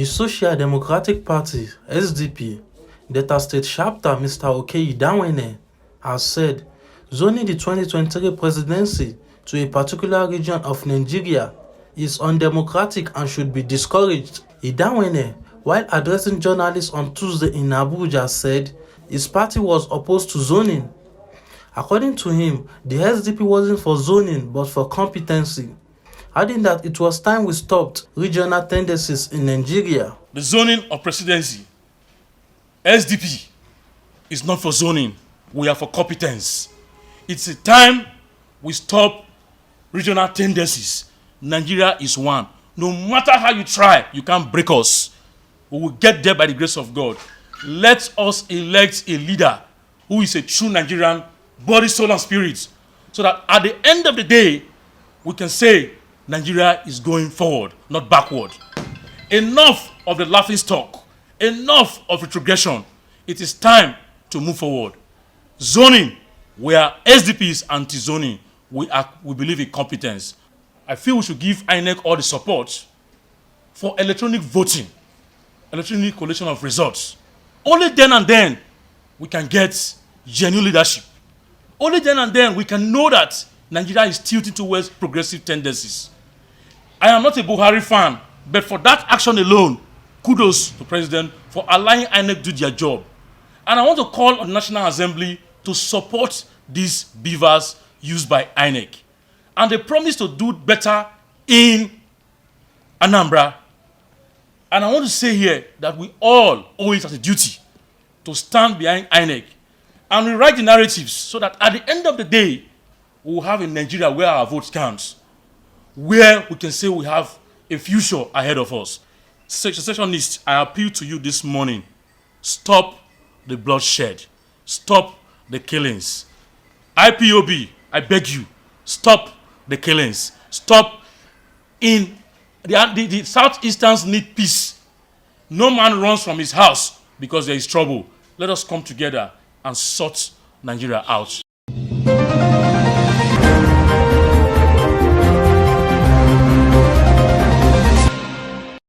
Social Democratic Party (SDP), Delta State Chapter Mr. Okeyi Dawene has said zoning the 2023 presidency to a particular region of Nigeria is undemocratic and should be discouraged. Idawene, while addressing journalists on Tuesday in Abuja, said his party was opposed to zoning. According to him, the SDP wasn't for zoning but for competency, adding that it was time we stopped regional tendencies in Nigeria. The zoning of presidency, SDP, is not for zoning. We are for competence. It's a time we stop regional tendencies. Nigeria is one. No matter how you try, you can't break us. We will get there by the grace of God. Let us elect a leader who is a true Nigerian, body, soul, and spirit, so that at the end of the day, we can say Nigeria is going forward, not backward. Enough of the laughing stock. Enough of retrogression. It is time to move forward. Zoning, where SDP is anti-zoning, we believe in competence. I feel we should give INEC all the support for electronic voting, electronic collation of results. Only then and then we can get genuine leadership. Only then and then we can know that Nigeria is tilting towards progressive tendencies. I am not a Buhari fan, but for that action alone, kudos to the President for allowing INEC to do their job. And I want to call on the National Assembly to support these beavers used by INEC. And they promise to do better in Anambra. And I want to say here that we all owe it as a duty to stand behind INEC and rewrite the narratives so that at the end of the day, we will have a Nigeria where our votes count, where we can say we have a future ahead of us. Secessionists, I appeal to you this morning. Stop the bloodshed. Stop the killings. IPOB, I beg you, stop the killings. Stop. In the Southeasterns need peace. No man runs from his house because there is trouble. Let us come together and sort Nigeria out.